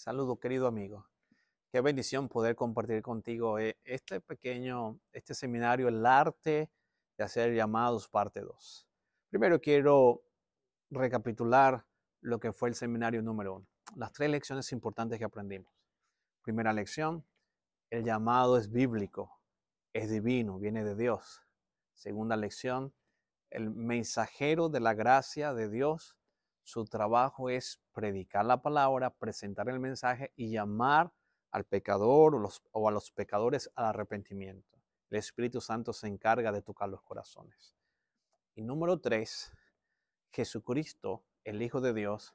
Saludo, querido amigo. Qué bendición poder compartir contigo este seminario, El arte de hacer llamados, parte 2. Primero quiero recapitular lo que fue el seminario número 1. Las 3 lecciones importantes que aprendimos. Primera lección, el llamado es bíblico, es divino, viene de Dios. Segunda lección, el mensajero de la gracia de Dios, su trabajo es predicar la palabra, presentar el mensaje y llamar al pecador o a los pecadores al arrepentimiento. El Espíritu Santo se encarga de tocar los corazones. Y número 3, Jesucristo, el Hijo de Dios,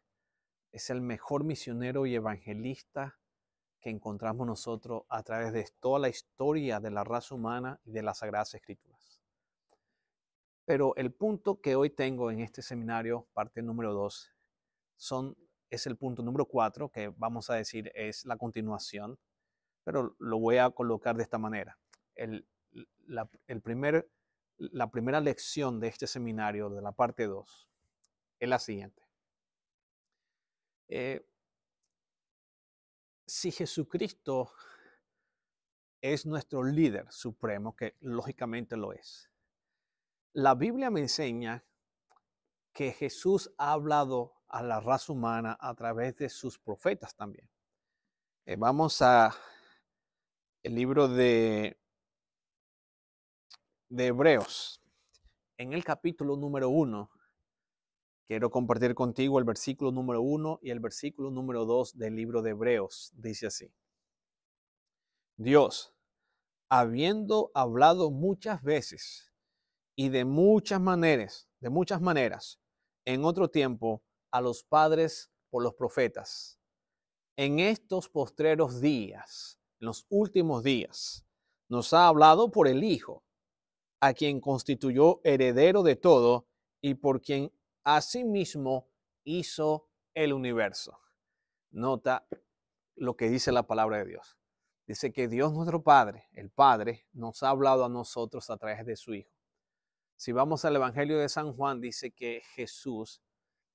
es el mejor misionero y evangelista que encontramos nosotros a través de toda la historia de la raza humana y de las Sagradas Escrituras. Pero el punto que hoy tengo en este seminario, parte número 2, es el punto número 4, que vamos a decir es la continuación, pero lo voy a colocar de esta manera. La primera lección de este seminario, de la parte 2, es la siguiente. Si Jesucristo es nuestro líder supremo, que lógicamente lo es, la Biblia me enseña que Jesús ha hablado a la raza humana a través de sus profetas también. Vamos a el libro de Hebreos. En el capítulo número 1, quiero compartir contigo el versículo número 1 y el versículo número 2 del libro de Hebreos. Dice así: Dios, habiendo hablado muchas veces y de muchas maneras, en otro tiempo a los padres por los profetas, en estos postreros días, en los últimos días, nos ha hablado por el Hijo, a quien constituyó heredero de todo y por quien asimismo hizo el universo. Nota lo que dice la palabra de Dios. Dice que Dios nuestro Padre, el Padre, nos ha hablado a nosotros a través de su Hijo. Si vamos al Evangelio de San Juan, dice que Jesús,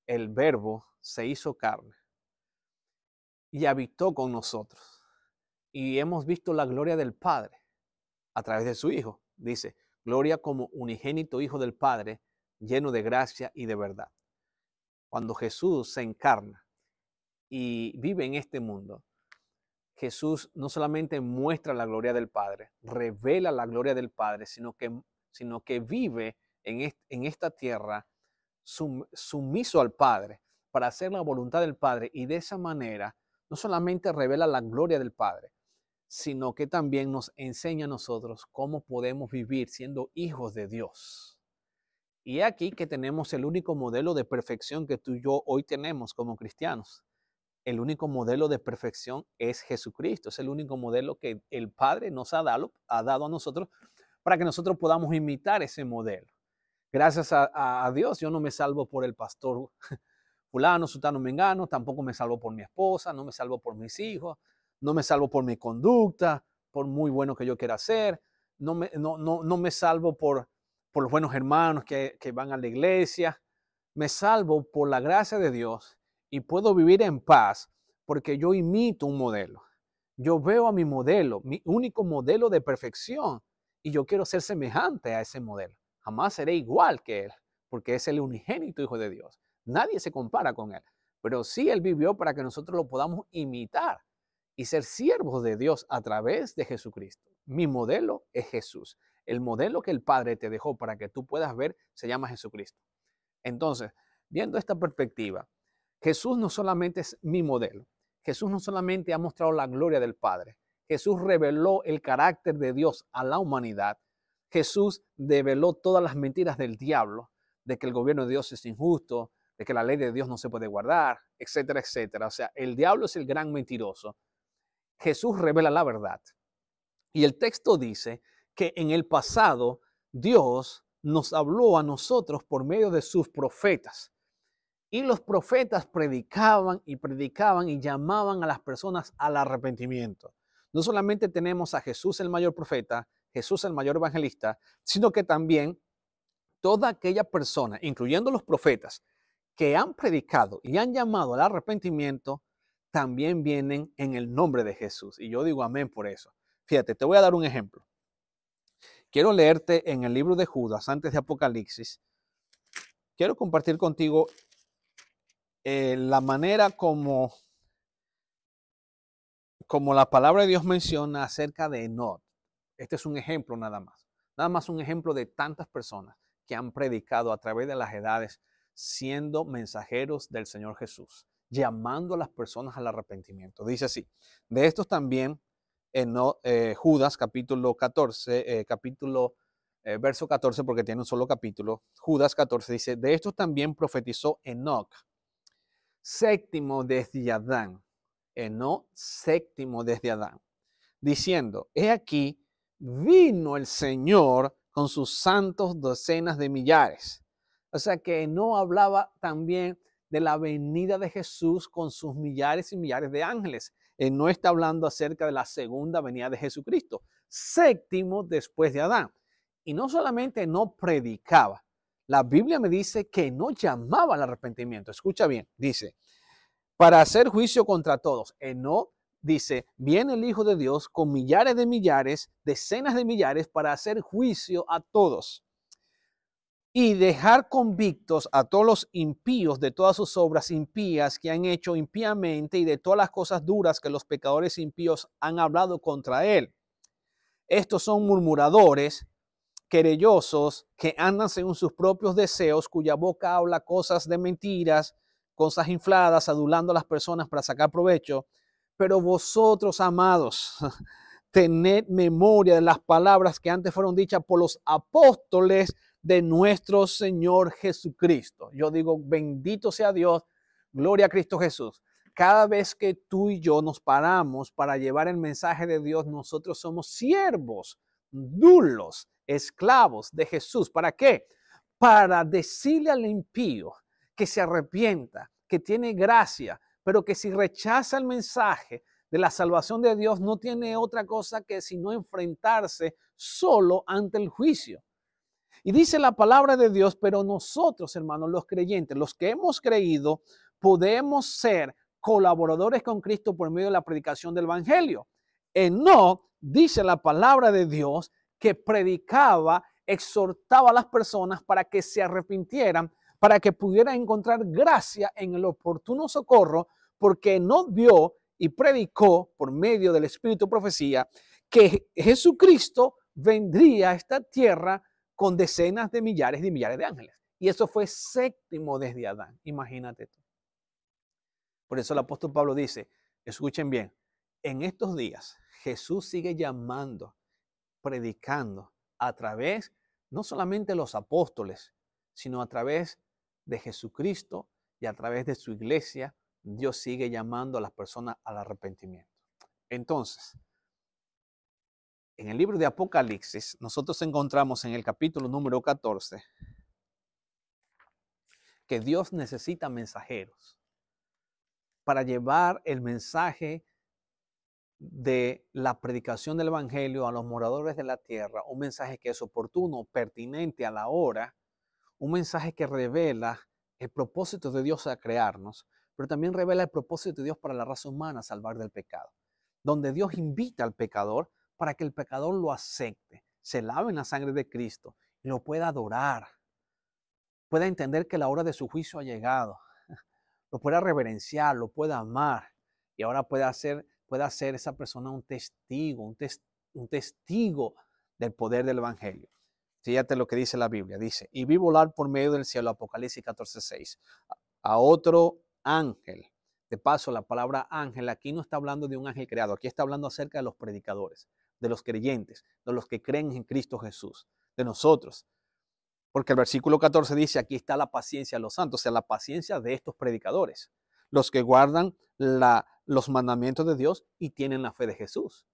el Verbo, se hizo carne y habitó con nosotros. Y hemos visto la gloria del Padre a través de su Hijo. Dice, gloria como unigénito Hijo del Padre, lleno de gracia y de verdad. Cuando Jesús se encarna y vive en este mundo, Jesús no solamente muestra la gloria del Padre, revela la gloria del Padre, sino que vive en esta tierra sumiso al Padre para hacer la voluntad del Padre, y de esa manera no solamente revela la gloria del Padre, sino que también nos enseña a nosotros cómo podemos vivir siendo hijos de Dios. Y aquí que tenemos el único modelo de perfección que tú y yo hoy tenemos como cristianos. El único modelo de perfección es Jesucristo. Es el único modelo que el Padre nos ha dado a nosotros para que nosotros podamos imitar ese modelo. Gracias a Dios, yo no me salvo por el pastor fulano, sutano, mengano, tampoco me salvo por mi esposa, no me salvo por mis hijos, no me salvo por mi conducta, por muy bueno que yo quiera hacer, no me salvo por los buenos hermanos que van a la iglesia, me salvo por la gracia de Dios y puedo vivir en paz porque yo imito un modelo. Yo veo a mi modelo, mi único modelo de perfección, y yo quiero ser semejante a ese modelo. Jamás seré igual que él, porque es el unigénito Hijo de Dios. Nadie se compara con él, pero sí él vivió para que nosotros lo podamos imitar y ser siervos de Dios a través de Jesucristo. Mi modelo es Jesús. El modelo que el Padre te dejó para que tú puedas ver se llama Jesucristo. Entonces, viendo esta perspectiva, Jesús no solamente es mi modelo. Jesús no solamente ha mostrado la gloria del Padre. Jesús reveló el carácter de Dios a la humanidad. Jesús develó todas las mentiras del diablo, de que el gobierno de Dios es injusto, de que la ley de Dios no se puede guardar, etcétera, etcétera. O sea, el diablo es el gran mentiroso. Jesús revela la verdad. Y el texto dice que en el pasado Dios nos habló a nosotros por medio de sus profetas. Y los profetas predicaban y llamaban a las personas al arrepentimiento. No solamente tenemos a Jesús el mayor profeta, Jesús el mayor evangelista, sino que también toda aquella persona, incluyendo los profetas, que han predicado y han llamado al arrepentimiento, también vienen en el nombre de Jesús. Y yo digo amén por eso. Fíjate, te voy a dar un ejemplo. Quiero leerte en el libro de Judas, antes de Apocalipsis. Quiero compartir contigo la manera como la palabra de Dios menciona acerca de Enoch. Este es un ejemplo nada más. Nada más un ejemplo de tantas personas que han predicado a través de las edades, siendo mensajeros del Señor Jesús, llamando a las personas al arrepentimiento. Dice así, de estos también Judas, capítulo 14, verso 14, porque tiene un solo capítulo. Judas 14 dice, de estos también profetizó Enoch, séptimo desde Adán. Enoch, séptimo desde Adán, diciendo, he aquí, vino el Señor con sus santos docenas de millares. O sea que no hablaba también de la venida de Jesús con sus millares y millares de ángeles. Él no está hablando acerca de la segunda venida de Jesucristo, séptimo después de Adán. Y no solamente no predicaba, la Biblia me dice que no llamaba al arrepentimiento. Escucha bien, dice, para hacer juicio contra todos. Enoch dice, viene el Hijo de Dios con millares de millares, decenas de millares, para hacer juicio a todos y dejar convictos a todos los impíos de todas sus obras impías que han hecho impíamente y de todas las cosas duras que los pecadores impíos han hablado contra él. Estos son murmuradores, querellosos, que andan según sus propios deseos, cuya boca habla cosas de mentiras, cosas infladas, adulando a las personas para sacar provecho. Pero vosotros, amados, tened memoria de las palabras que antes fueron dichas por los apóstoles de nuestro Señor Jesucristo. Yo digo, bendito sea Dios, gloria a Cristo Jesús. Cada vez que tú y yo nos paramos para llevar el mensaje de Dios, nosotros somos siervos, dulos, esclavos de Jesús. ¿Para qué? Para decirle al impío que se arrepienta, que tiene gracia, pero que si rechaza el mensaje de la salvación de Dios, no tiene otra cosa que sino enfrentarse solo ante el juicio. Y dice la palabra de Dios, pero nosotros, hermanos, los creyentes, los que hemos creído, podemos ser colaboradores con Cristo por medio de la predicación del evangelio. Enoch, dice la palabra de Dios, que predicaba, exhortaba a las personas para que se arrepintieran, para que pudieran encontrar gracia en el oportuno socorro, porque Enoch vio y predicó por medio del Espíritu de profecía que Jesucristo vendría a esta tierra con decenas de millares de ángeles. Y eso fue séptimo desde Adán. Imagínate tú. Por eso el apóstol Pablo dice, escuchen bien, en estos días Jesús sigue llamando, predicando a través, no solamente de los apóstoles, sino a través de Jesucristo y a través de su iglesia. Dios sigue llamando a las personas al arrepentimiento. Entonces, en el libro de Apocalipsis, nosotros encontramos en el capítulo número 14 que Dios necesita mensajeros para llevar el mensaje de la predicación del evangelio a los moradores de la tierra, un mensaje que es oportuno, pertinente a la hora, un mensaje que revela el propósito de Dios a crearnos, pero también revela el propósito de Dios para la raza humana, salvar del pecado, donde Dios invita al pecador para que el pecador lo acepte, se lave en la sangre de Cristo y lo pueda adorar, pueda entender que la hora de su juicio ha llegado, lo pueda reverenciar, lo pueda amar y ahora pueda hacer esa persona un testigo, un testigo del poder del evangelio. Fíjate lo que dice la Biblia, dice, y vi volar por medio del cielo, Apocalipsis 14:6, a otro ángel. De paso, la palabra ángel aquí no está hablando de un ángel creado, aquí está hablando acerca de los predicadores, de los creyentes, de los que creen en Cristo Jesús, de nosotros. Porque el versículo 14 dice, aquí está la paciencia de los santos, o sea, la paciencia de estos predicadores, los que guardan los mandamientos de Dios y tienen la fe de Jesús.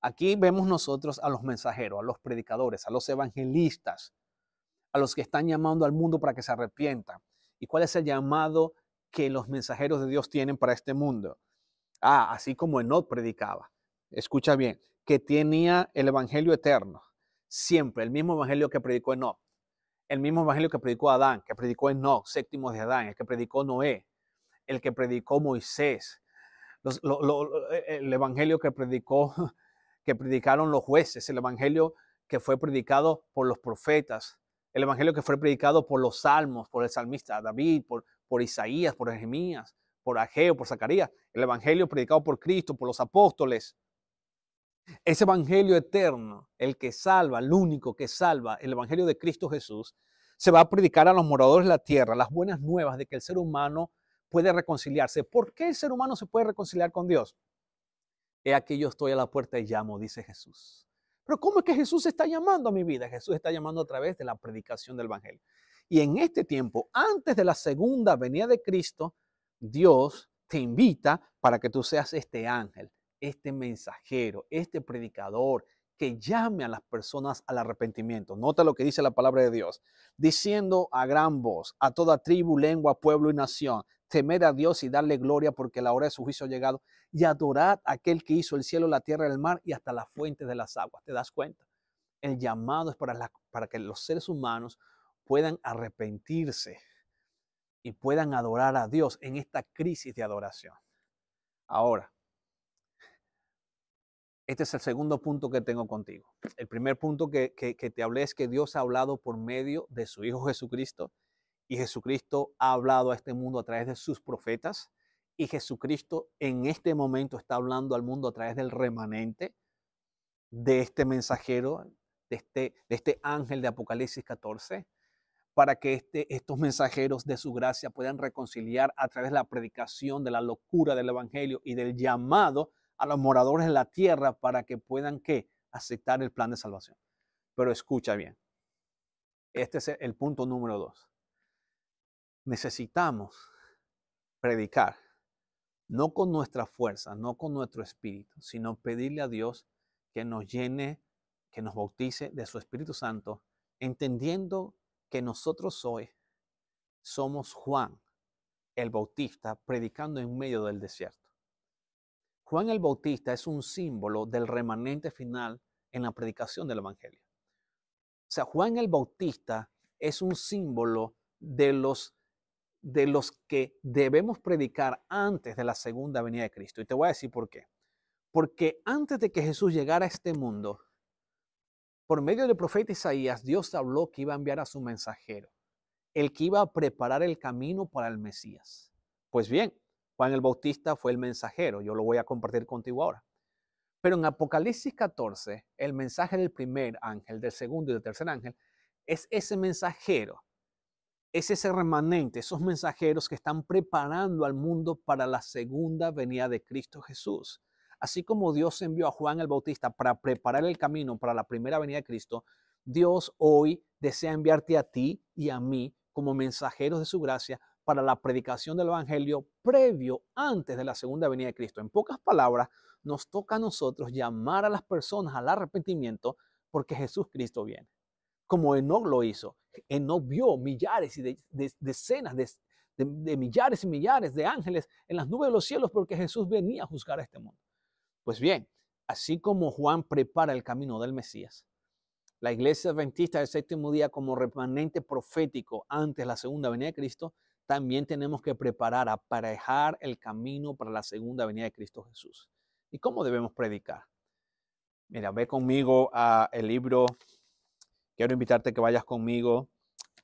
Aquí vemos nosotros a los mensajeros, a los predicadores, a los evangelistas, a los que están llamando al mundo para que se arrepientan. ¿Y cuál es el llamado que los mensajeros de Dios tienen para este mundo? Así como Enoch predicaba, escucha bien, que tenía el evangelio eterno, siempre el mismo evangelio que predicó Enoch, el mismo evangelio que predicó Adán, que predicó Enoch, séptimo de Adán, el que predicó Noé, el que predicó Moisés, el evangelio que que predicaron los jueces, el evangelio que fue predicado por los profetas, el evangelio que fue predicado por los salmos, por el salmista David, por Isaías, por Jeremías, por Ageo, por Zacarías, el evangelio predicado por Cristo, por los apóstoles. Ese evangelio eterno, el que salva, el único que salva, el evangelio de Cristo Jesús, se va a predicar a los moradores de la tierra las buenas nuevas de que el ser humano puede reconciliarse. ¿Por qué el ser humano se puede reconciliar con Dios? He aquí yo estoy a la puerta y llamo, dice Jesús. Pero ¿cómo es que Jesús está llamando a mi vida? Jesús está llamando a través de la predicación del evangelio. Y en este tiempo, antes de la segunda venida de Cristo, Dios te invita para que tú seas este ángel, este mensajero, este predicador que llame a las personas al arrepentimiento. Nota lo que dice la palabra de Dios, diciendo a gran voz a toda tribu, lengua, pueblo y nación, temed a Dios y darle gloria porque la hora de su juicio ha llegado, y adorad a aquel que hizo el cielo, la tierra, el mar y hasta la fuente de las aguas. ¿Te das cuenta? El llamado es para que los seres humanos puedan arrepentirse y puedan adorar a Dios en esta crisis de adoración. Ahora, este es el segundo punto que tengo contigo. El primer punto que te hablé es que Dios ha hablado por medio de su Hijo Jesucristo, y Jesucristo ha hablado a este mundo a través de sus profetas, y Jesucristo en este momento está hablando al mundo a través del remanente, de este mensajero, de este ángel de Apocalipsis 14, para que estos mensajeros de su gracia puedan reconciliar a través de la predicación de la locura del evangelio y del llamado a los moradores de la tierra para que puedan ¿qué? Aceptar el plan de salvación. Pero escucha bien, este es el punto número 2. Necesitamos predicar, no con nuestra fuerza, no con nuestro espíritu, sino pedirle a Dios que nos llene, que nos bautice de su Espíritu Santo, entendiendo que nosotros hoy somos Juan el Bautista predicando en medio del desierto. Juan el Bautista es un símbolo del remanente final en la predicación del evangelio. O sea, Juan el Bautista es un símbolo de los que debemos predicar antes de la segunda venida de Cristo. Y te voy a decir por qué. Porque antes de que Jesús llegara a este mundo, por medio del profeta Isaías, Dios habló que iba a enviar a su mensajero, el que iba a preparar el camino para el Mesías. Pues bien, Juan el Bautista fue el mensajero. Yo lo voy a compartir contigo ahora. Pero en Apocalipsis 14, el mensaje del primer ángel, del segundo y del tercer ángel, es ese mensajero, es ese remanente, esos mensajeros que están preparando al mundo para la segunda venida de Cristo Jesús. Así como Dios envió a Juan el Bautista para preparar el camino para la primera venida de Cristo, Dios hoy desea enviarte a ti y a mí como mensajeros de su gracia para la predicación del evangelio previo antes de la segunda venida de Cristo. En pocas palabras, nos toca a nosotros llamar a las personas al arrepentimiento porque Jesús Cristo viene. Como Enoc lo hizo. Enoc vio millares y decenas de millares y millares de ángeles en las nubes de los cielos porque Jesús venía a juzgar a este mundo. Pues bien, así como Juan prepara el camino del Mesías, la iglesia adventista del séptimo día como remanente profético antes de la segunda venida de Cristo, también tenemos que preparar, aparejar el camino para la segunda venida de Cristo Jesús. ¿Y cómo debemos predicar? Mira, ve conmigo a el libro, quiero invitarte a que vayas conmigo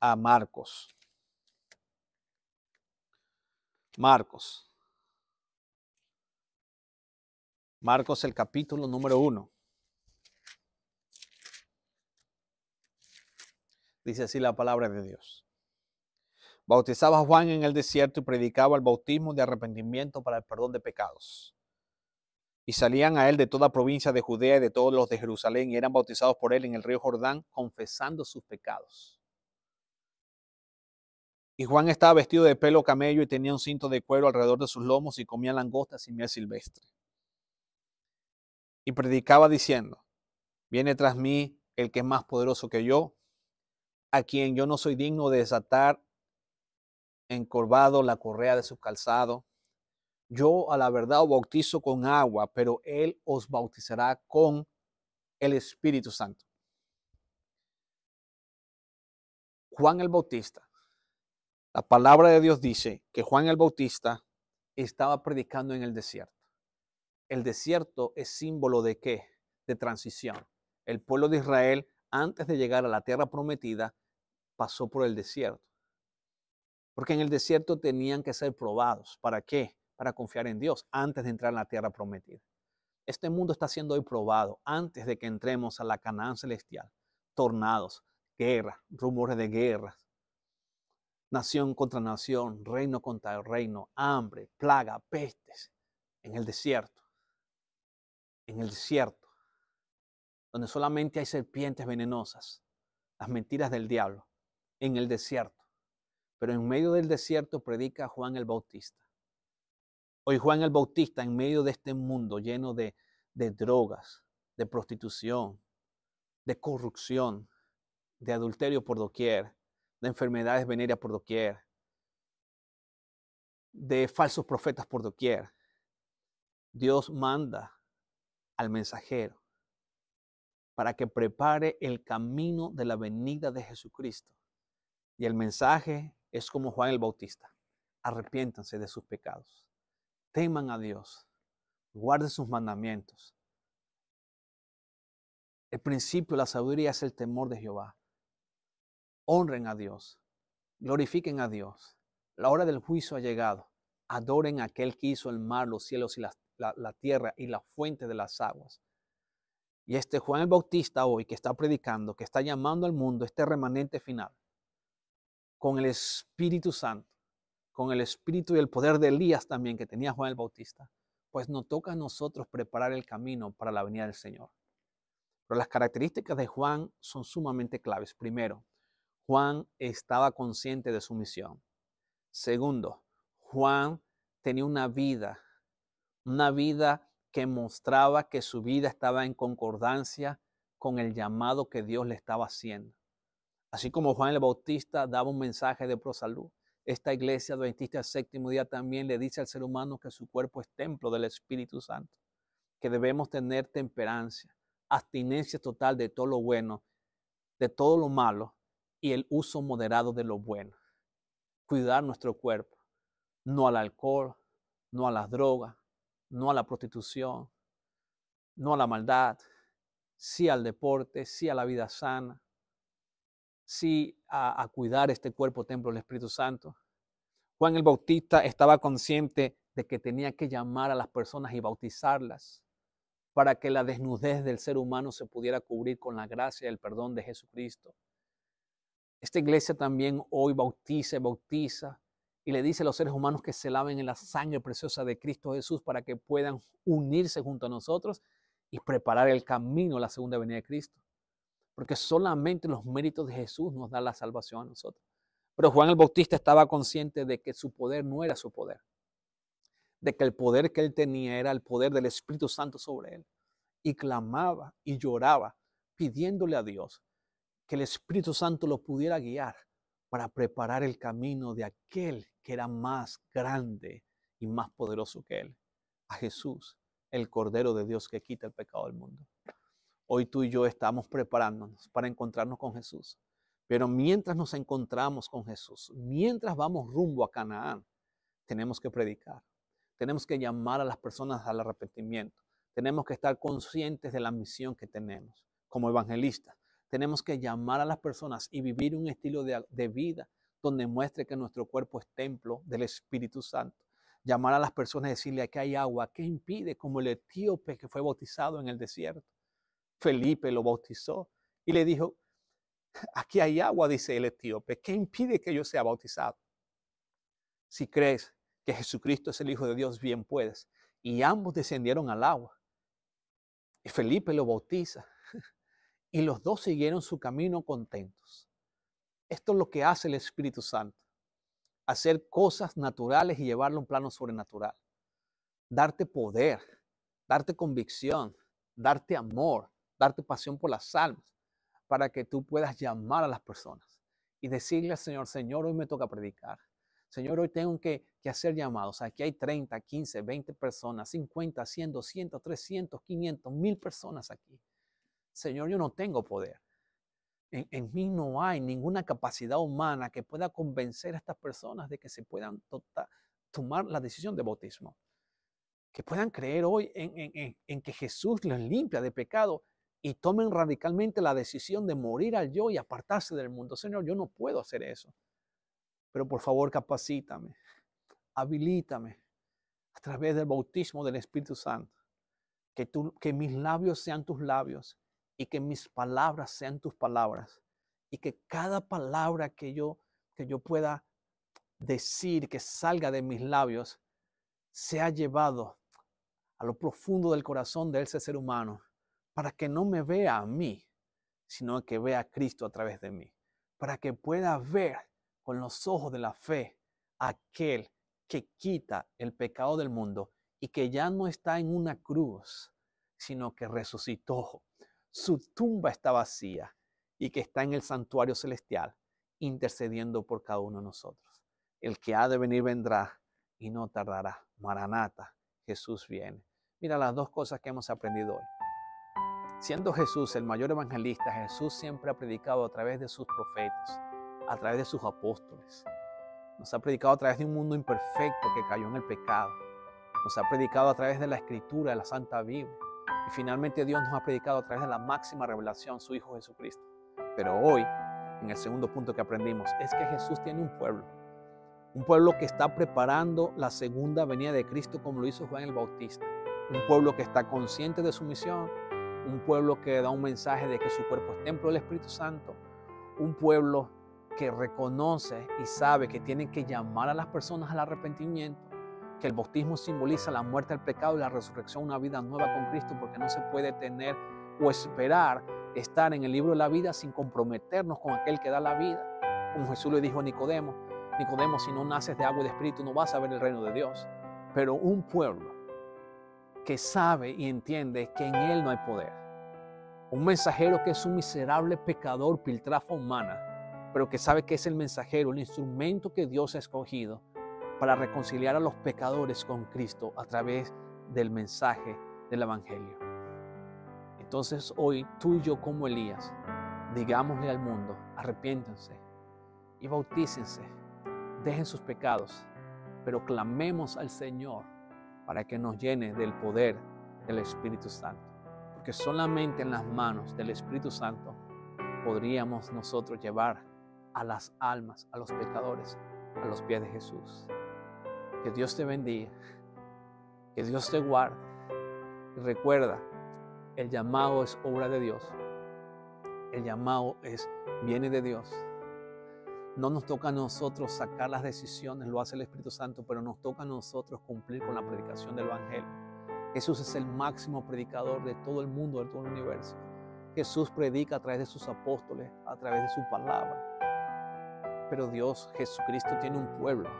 a Marcos. Marcos el capítulo número 1. Dice así la palabra de Dios. Bautizaba a Juan en el desierto y predicaba el bautismo de arrepentimiento para el perdón de pecados. Y salían a él de toda provincia de Judea y de todos los de Jerusalén y eran bautizados por él en el río Jordán, confesando sus pecados. Y Juan estaba vestido de pelo camello y tenía un cinto de cuero alrededor de sus lomos y comía langostas y miel silvestre. Y predicaba diciendo, viene tras mí el que es más poderoso que yo, a quien yo no soy digno de desatar encorvado la correa de su calzado. Yo a la verdad os bautizo con agua, pero él os bautizará con el Espíritu Santo. Juan el Bautista. La palabra de Dios dice que Juan el Bautista estaba predicando en el desierto. el desierto es símbolo de ¿qué? De transición. El pueblo de Israel, antes de llegar a la tierra prometida, pasó por el desierto. Porque en el desierto tenían que ser probados. ¿Para qué? Para confiar en Dios antes de entrar en la tierra prometida. Este mundo está siendo hoy probado antes de que entremos a la Canaán celestial. Tornados, guerra, rumores de guerra, nación contra nación, reino contra reino, hambre, plaga, pestes. En el desierto, donde solamente hay serpientes venenosas, las mentiras del diablo, en el desierto. Pero en medio del desierto predica Juan el Bautista. Hoy Juan el Bautista, en medio de este mundo lleno de drogas, de prostitución, de corrupción, de adulterio por doquier, de enfermedades venéreas por doquier, de falsos profetas por doquier, Dios manda al mensajero para que prepare el camino de la venida de Jesucristo. Y el mensaje es como Juan el Bautista: arrepiéntanse de sus pecados, teman a Dios, guarden sus mandamientos. El principio de la sabiduría es el temor de Jehová. Honren a Dios, glorifiquen a Dios. La hora del juicio ha llegado. Adoren a aquel que hizo el mar, los cielos y la tierra y la fuente de las aguas. Y este Juan el Bautista hoy que está predicando, que está llamando al mundo, este remanente final, con el Espíritu Santo, con el espíritu y el poder de Elías también que tenía Juan el Bautista, pues nos toca a nosotros preparar el camino para la venida del Señor. Pero las características de Juan son sumamente claves. Primero, Juan estaba consciente de su misión. Segundo, Juan tenía una vida que mostraba que su vida estaba en concordancia con el llamado que Dios le estaba haciendo. Así como Juan el Bautista daba un mensaje de prosalud, esta iglesia adventista del séptimo día también le dice al ser humano que su cuerpo es templo del Espíritu Santo, que debemos tener temperancia, abstinencia total de todo lo bueno, de todo lo malo y el uso moderado de lo bueno. Cuidar nuestro cuerpo, no al alcohol, no a las drogas, no a la prostitución, no a la maldad, sí al deporte, sí a la vida sana, sí a cuidar este cuerpo templo del Espíritu Santo. Juan el Bautista estaba consciente de que tenía que llamar a las personas y bautizarlas para que la desnudez del ser humano se pudiera cubrir con la gracia y el perdón de Jesucristo. Esta iglesia también hoy bautiza y le dice a los seres humanos que se laven en la sangre preciosa de Cristo Jesús para que puedan unirse junto a nosotros y preparar el camino a la segunda venida de Cristo. Porque solamente los méritos de Jesús nos da la salvación a nosotros. Pero Juan el Bautista estaba consciente de que su poder no era su poder, de que el poder que él tenía era el poder del Espíritu Santo sobre él. Y clamaba y lloraba pidiéndole a Dios que el Espíritu Santo lo pudiera guiar para preparar el camino de aquel que era más grande y más poderoso que él, a Jesús, el Cordero de Dios que quita el pecado del mundo. Hoy tú y yo estamos preparándonos para encontrarnos con Jesús. Pero mientras nos encontramos con Jesús, mientras vamos rumbo a Canaán, tenemos que predicar. Tenemos que llamar a las personas al arrepentimiento. Tenemos que estar conscientes de la misión que tenemos como evangelistas. Tenemos que llamar a las personas y vivir un estilo de vida donde muestre que nuestro cuerpo es templo del Espíritu Santo. Llamar a las personas y decirle que hay agua. ¿Qué impide? Como el etíope que fue bautizado en el desierto. Felipe lo bautizó y le dijo: aquí hay agua, dice el etíope. ¿Qué impide que yo sea bautizado? Si crees que Jesucristo es el Hijo de Dios, bien puedes. Y ambos descendieron al agua. Y Felipe lo bautiza. Y los dos siguieron su camino contentos. Esto es lo que hace el Espíritu Santo. Hacer cosas naturales y llevarlo a un plano sobrenatural. Darte poder, darte convicción, darte amor, darte pasión por las almas, para que tú puedas llamar a las personas y decirle al Señor: Señor, hoy me toca predicar. Señor, hoy tengo que hacer llamados. Aquí hay 30, 15, 20 personas, 50, 100, 200, 300, 500, 1000 personas aquí. Señor, yo no tengo poder. En mí no hay ninguna capacidad humana que pueda convencer a estas personas de que se puedan tomar la decisión de bautismo. que puedan creer hoy en que Jesús les limpia de pecado y tomen radicalmente la decisión de morir al yo y apartarse del mundo. Señor, yo no puedo hacer eso, pero por favor capacítame, habilítame a través del bautismo del Espíritu Santo, que mis labios sean tus labios y que mis palabras sean tus palabras y que cada palabra que yo pueda decir, que salga de mis labios, sea llevado a lo profundo del corazón de ese ser humano, para que no me vea a mí, sino que vea a Cristo a través de mí, para que pueda ver con los ojos de la fe a aquel que quita el pecado del mundo y que ya no está en una cruz, sino que resucitó. Su tumba está vacía y que está en el santuario celestial, intercediendo por cada uno de nosotros. El que ha de venir vendrá y no tardará. Maranata, Jesús viene. Mira las dos cosas que hemos aprendido hoy. Siendo Jesús el mayor evangelista, Jesús siempre ha predicado a través de sus profetas, a través de sus apóstoles. Nos ha predicado a través de un mundo imperfecto que cayó en el pecado. Nos ha predicado a través de la Escritura, de la Santa Biblia. Y finalmente Dios nos ha predicado a través de la máxima revelación, su Hijo Jesucristo. Pero hoy, en el segundo punto que aprendimos, es que Jesús tiene un pueblo que está preparando la segunda venida de Cristo como lo hizo Juan el Bautista. Un pueblo que está consciente de su misión, un pueblo que da un mensaje de que su cuerpo es templo del Espíritu Santo, un pueblo que reconoce y sabe que tiene que llamar a las personas al arrepentimiento, que el bautismo simboliza la muerte al pecado y la resurrección, una vida nueva con Cristo, porque no se puede tener o esperar estar en el libro de la vida sin comprometernos con aquel que da la vida. Como Jesús le dijo a Nicodemo, si no naces de agua y de espíritu no vas a ver el reino de Dios. Pero un pueblo que sabe y entiende que en él no hay poder. Un mensajero que es un miserable pecador, piltrafa humana, pero que sabe que es el mensajero, el instrumento que Dios ha escogido para reconciliar a los pecadores con Cristo a través del mensaje del Evangelio. Entonces hoy tú y yo como Elías, digámosle al mundo, arrepiéntanse y bautícense, dejen sus pecados, pero clamemos al Señor para que nos llene del poder del Espíritu Santo. Porque solamente en las manos del Espíritu Santo podríamos nosotros llevar a las almas, a los pecadores, a los pies de Jesús. Que Dios te bendiga, que Dios te guarde. Y recuerda, el llamado es obra de Dios. El llamado viene de Dios. No nos toca a nosotros sacar las decisiones, lo hace el Espíritu Santo, pero nos toca a nosotros cumplir con la predicación del Evangelio. Jesús es el máximo predicador de todo el mundo, de todo el universo. Jesús predica a través de sus apóstoles, a través de su palabra. Pero Dios, Jesucristo, tiene un pueblo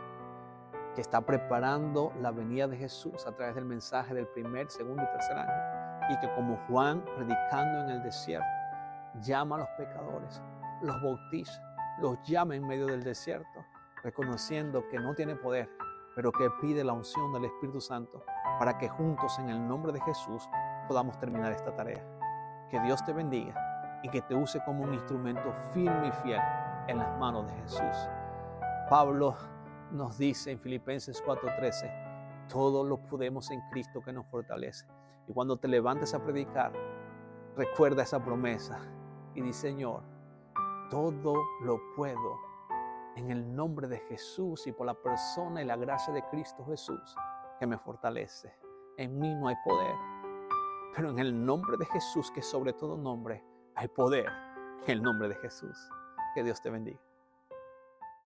que está preparando la venida de Jesús a través del mensaje del primer, segundo y tercer año. Y que como Juan, predicando en el desierto, llama a los pecadores, los bautiza, los llama en medio del desierto, reconociendo que no tiene poder, pero que pide la unción del Espíritu Santo para que juntos en el nombre de Jesús podamos terminar esta tarea. Que Dios te bendiga y que te use como un instrumento firme y fiel en las manos de Jesús. Pablo nos dice en Filipenses 4:13, todo lo podemos en Cristo que nos fortalece. Y cuando te levantes a predicar, recuerda esa promesa y di, Señor, todo lo puedo en el nombre de Jesús y por la persona y la gracia de Cristo Jesús que me fortalece. En mí no hay poder, pero en el nombre de Jesús, que sobre todo nombre, hay poder. En el nombre de Jesús. Que Dios te bendiga.